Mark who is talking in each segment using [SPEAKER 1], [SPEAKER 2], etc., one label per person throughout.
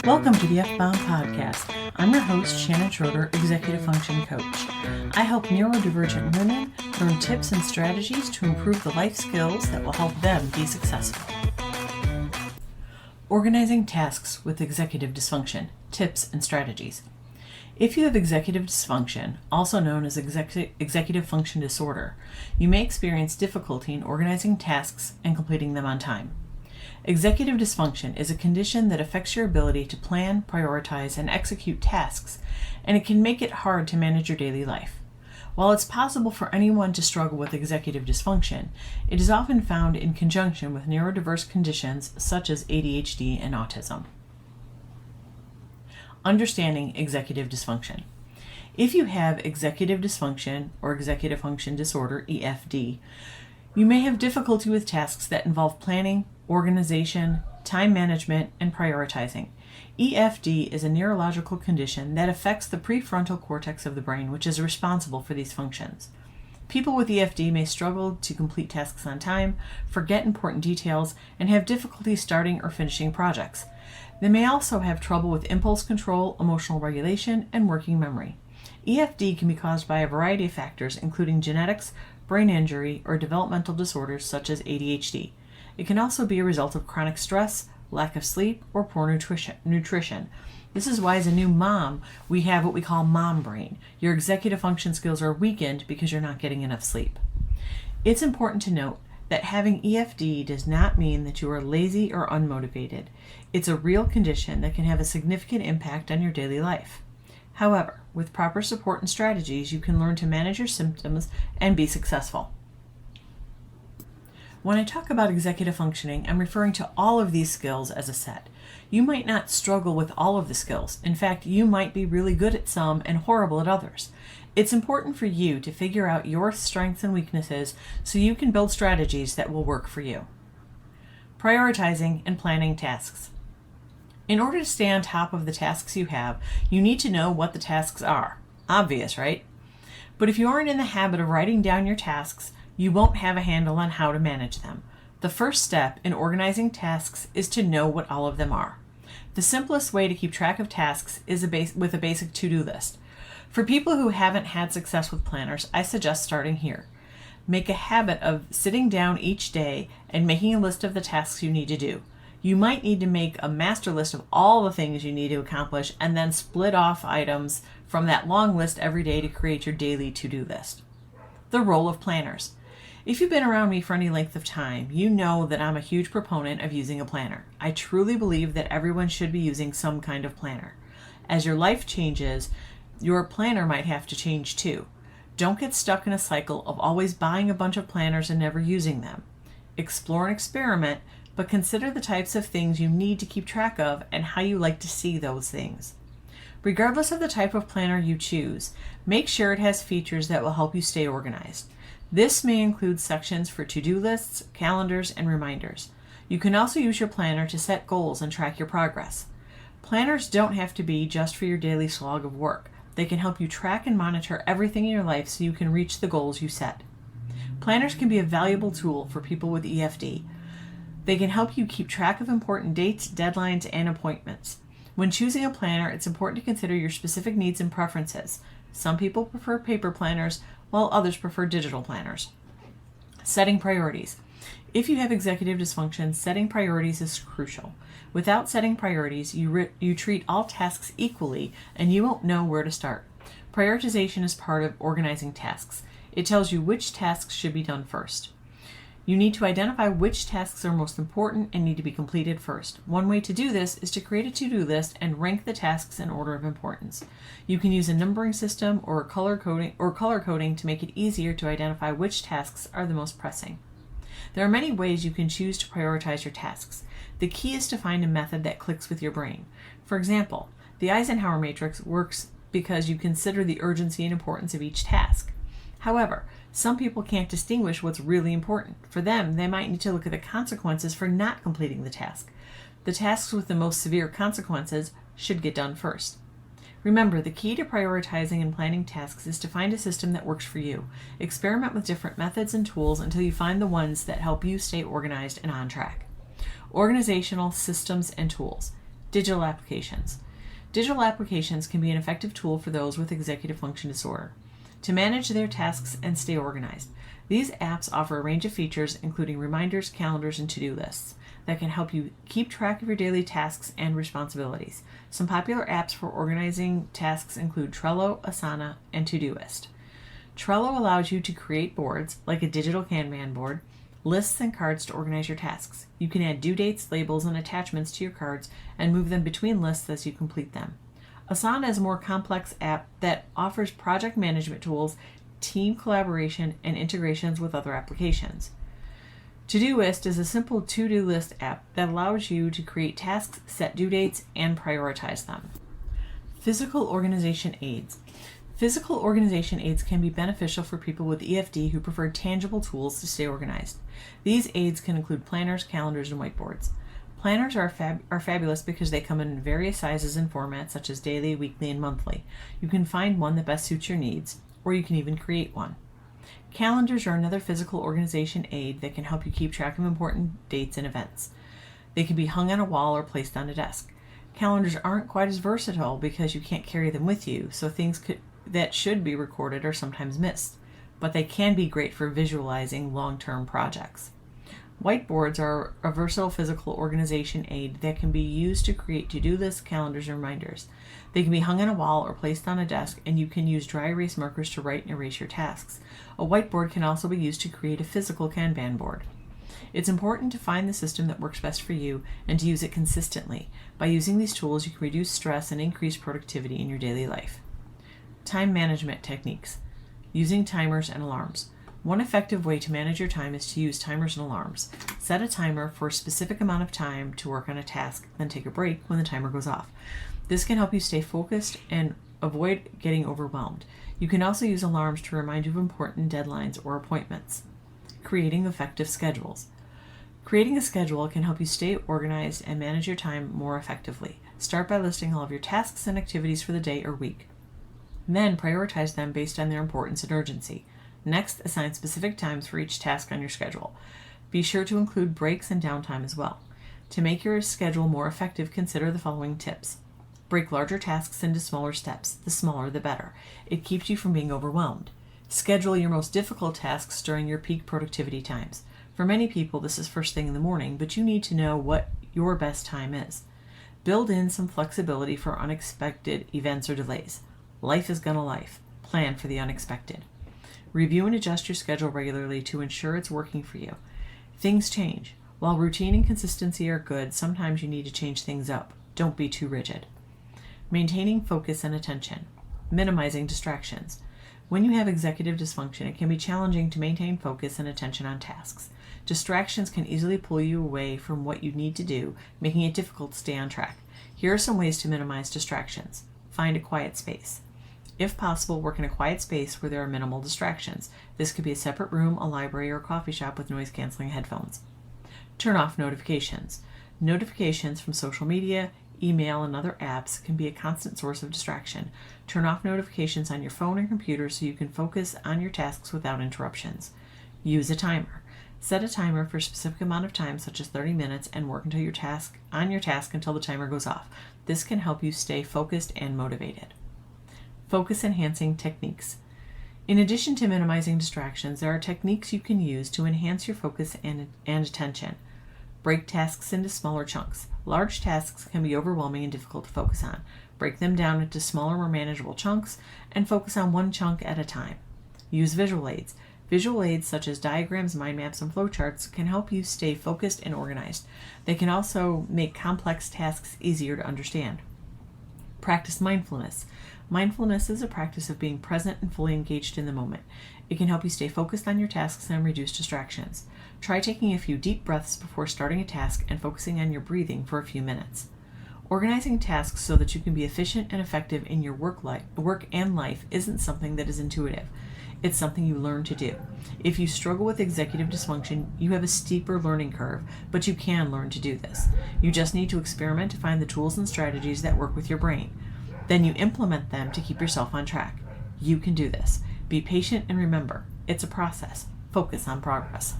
[SPEAKER 1] Welcome to the F-Bound Podcast. I'm your host, Shannon Schroeder, Executive Function Coach. I help neurodivergent women learn tips and strategies to improve the life skills that will help them be successful. Organizing tasks with executive dysfunction, tips and strategies. If you have executive dysfunction, also known as executive function disorder, you may experience difficulty in organizing tasks and completing them on time. Executive dysfunction is a condition that affects your ability to plan, prioritize, and execute tasks, and it can make it hard to manage your daily life. While it's possible for anyone to struggle with executive dysfunction, it is often found in conjunction with neurodiverse conditions such as ADHD and autism. Understanding executive dysfunction. If you have executive dysfunction or executive function disorder, EFD, you may have difficulty with tasks that involve planning, organization, time management, and prioritizing. EFD is a neurological condition that affects the prefrontal cortex of the brain, which is responsible for these functions. People with EFD may struggle to complete tasks on time, forget important details, and have difficulty starting or finishing projects. They may also have trouble with impulse control, emotional regulation, and working memory. EFD can be caused by a variety of factors, including genetics, brain injury, or developmental disorders such as ADHD. It can also be a result of chronic stress, lack of sleep, or poor nutrition. This is why as a new mom, we have what we call mom brain. Your executive function skills are weakened because you're not getting enough sleep. It's important to note that having EFD does not mean that you are lazy or unmotivated. It's a real condition that can have a significant impact on your daily life. However, with proper support and strategies, you can learn to manage your symptoms and be successful. When I talk about executive functioning, I'm referring to all of these skills as a set. You might not struggle with all of the skills. In fact, you might be really good at some and horrible at others. It's important for you to figure out your strengths and weaknesses so you can build strategies that will work for you. Prioritizing and planning tasks. In order to stay on top of the tasks you have, you need to know what the tasks are. Obvious, right? But if you aren't in the habit of writing down your tasks, you won't have a handle on how to manage them. The first step in organizing tasks is to know what all of them are. The simplest way to keep track of tasks is with a basic to-do list. For people who haven't had success with planners, I suggest starting here. Make a habit of sitting down each day and making a list of the tasks you need to do. You might need to make a master list of all the things you need to accomplish and then split off items from that long list every day to create your daily to-do list. The role of planners. If you've been around me for any length of time, you know that I'm a huge proponent of using a planner. I truly believe that everyone should be using some kind of planner. As your life changes, your planner might have to change too. Don't get stuck in a cycle of always buying a bunch of planners and never using them. Explore and experiment, but consider the types of things you need to keep track of and how you like to see those things. Regardless of the type of planner you choose, make sure it has features that will help you stay organized. This may include sections for to-do lists, calendars, and reminders. You can also use your planner to set goals and track your progress. Planners don't have to be just for your daily slog of work. They can help you track and monitor everything in your life so you can reach the goals you set. Planners can be a valuable tool for people with EFD. They can help you keep track of important dates, deadlines, and appointments. When choosing a planner, it's important to consider your specific needs and preferences. Some people prefer paper planners, while others prefer digital planners. Setting priorities. If you have executive dysfunction, setting priorities is crucial. Without setting priorities, you treat all tasks equally and you won't know where to start. Prioritization is part of organizing tasks. It tells you which tasks should be done first. You need to identify which tasks are most important and need to be completed first. One way to do this is to create a to-do list and rank the tasks in order of importance. You can use a numbering system or color coding to make it easier to identify which tasks are the most pressing. There are many ways you can choose to prioritize your tasks. The key is to find a method that clicks with your brain. For example, the Eisenhower matrix works because you consider the urgency and importance of each task. However, some people can't distinguish what's really important. For them, they might need to look at the consequences for not completing the task. The tasks with the most severe consequences should get done first. Remember, the key to prioritizing and planning tasks is to find a system that works for you. Experiment with different methods and tools until you find the ones that help you stay organized and on track. Organizational systems and tools. Digital applications. Digital applications can be an effective tool for those with executive function disorder to manage their tasks and stay organized. These apps offer a range of features, including reminders, calendars, and to-do lists that can help you keep track of your daily tasks and responsibilities. Some popular apps for organizing tasks include Trello, Asana, and Todoist. Trello allows you to create boards, like a digital Kanban board, lists and cards to organize your tasks. You can add due dates, labels, and attachments to your cards and move them between lists as you complete them. Asana is a more complex app that offers project management tools, team collaboration, and integrations with other applications. Todoist is a simple to-do list app that allows you to create tasks, set due dates, and prioritize them. Physical organization aids. Physical organization aids can be beneficial for people with EFD who prefer tangible tools to stay organized. These aids can include planners, calendars, and whiteboards. Planners are fabulous because they come in various sizes and formats such as daily, weekly, and monthly. You can find one that best suits your needs, or you can even create one. Calendars are another physical organization aid that can help you keep track of important dates and events. They can be hung on a wall or placed on a desk. Calendars aren't quite as versatile because you can't carry them with you, so things that should be recorded are sometimes missed, but they can be great for visualizing long-term projects. Whiteboards are a versatile physical organization aid that can be used to create to-do lists, calendars, and reminders. They can be hung on a wall or placed on a desk, and you can use dry erase markers to write and erase your tasks. A whiteboard can also be used to create a physical Kanban board. It's important to find the system that works best for you and to use it consistently. By using these tools, you can reduce stress and increase productivity in your daily life. Time management techniques. Using timers and alarms. One effective way to manage your time is to use timers and alarms. Set a timer for a specific amount of time to work on a task, then take a break when the timer goes off. This can help you stay focused and avoid getting overwhelmed. You can also use alarms to remind you of important deadlines or appointments. Creating effective schedules. Creating a schedule can help you stay organized and manage your time more effectively. Start by listing all of your tasks and activities for the day or week. Then prioritize them based on their importance and urgency. Next, assign specific times for each task on your schedule. Be sure to include breaks and downtime as well. To make your schedule more effective, consider the following tips. Break larger tasks into smaller steps. The smaller, the better. It keeps you from being overwhelmed. Schedule your most difficult tasks during your peak productivity times. For many people, this is first thing in the morning, but you need to know what your best time is. Build in some flexibility for unexpected events or delays. Life is gonna life. Plan for the unexpected. Review and adjust your schedule regularly to ensure it's working for you. Things change. While routine and consistency are good, sometimes you need to change things up. Don't be too rigid. Maintaining focus and attention. Minimizing distractions. When you have executive dysfunction, it can be challenging to maintain focus and attention on tasks. Distractions can easily pull you away from what you need to do, making it difficult to stay on track. Here are some ways to minimize distractions. Find a quiet space. If possible, work in a quiet space where there are minimal distractions. This could be a separate room, a library, or a coffee shop with noise-canceling headphones. Turn off notifications. Notifications from social media, email, and other apps can be a constant source of distraction. Turn off notifications on your phone or computer so you can focus on your tasks without interruptions. Use a timer. Set a timer for a specific amount of time, such as 30 minutes, and work until your task until the timer goes off. This can help you stay focused and motivated. Focus enhancing techniques. In addition to minimizing distractions, there are techniques you can use to enhance your focus and attention. Break tasks into smaller chunks. Large tasks can be overwhelming and difficult to focus on. Break them down into smaller, more manageable chunks and focus on one chunk at a time. Use visual aids. Visual aids such as diagrams, mind maps, and flowcharts can help you stay focused and organized. They can also make complex tasks easier to understand. Practice mindfulness. Mindfulness is a practice of being present and fully engaged in the moment. It can help you stay focused on your tasks and reduce distractions. Try taking a few deep breaths before starting a task and focusing on your breathing for a few minutes. Organizing tasks so that you can be efficient and effective in your work and life isn't something that is intuitive. It's something you learn to do. If you struggle with executive dysfunction, you have a steeper learning curve, but you can learn to do this. You just need to experiment to find the tools and strategies that work with your brain. Then you implement them to keep yourself on track. You can do this. Be patient and remember, it's a process. Focus on progress.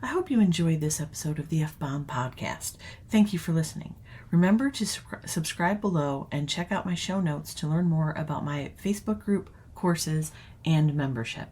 [SPEAKER 1] I hope you enjoyed this episode of the F-Bomb podcast. Thank you for listening. Remember to subscribe below and check out my show notes to learn more about my Facebook group, courses, and membership.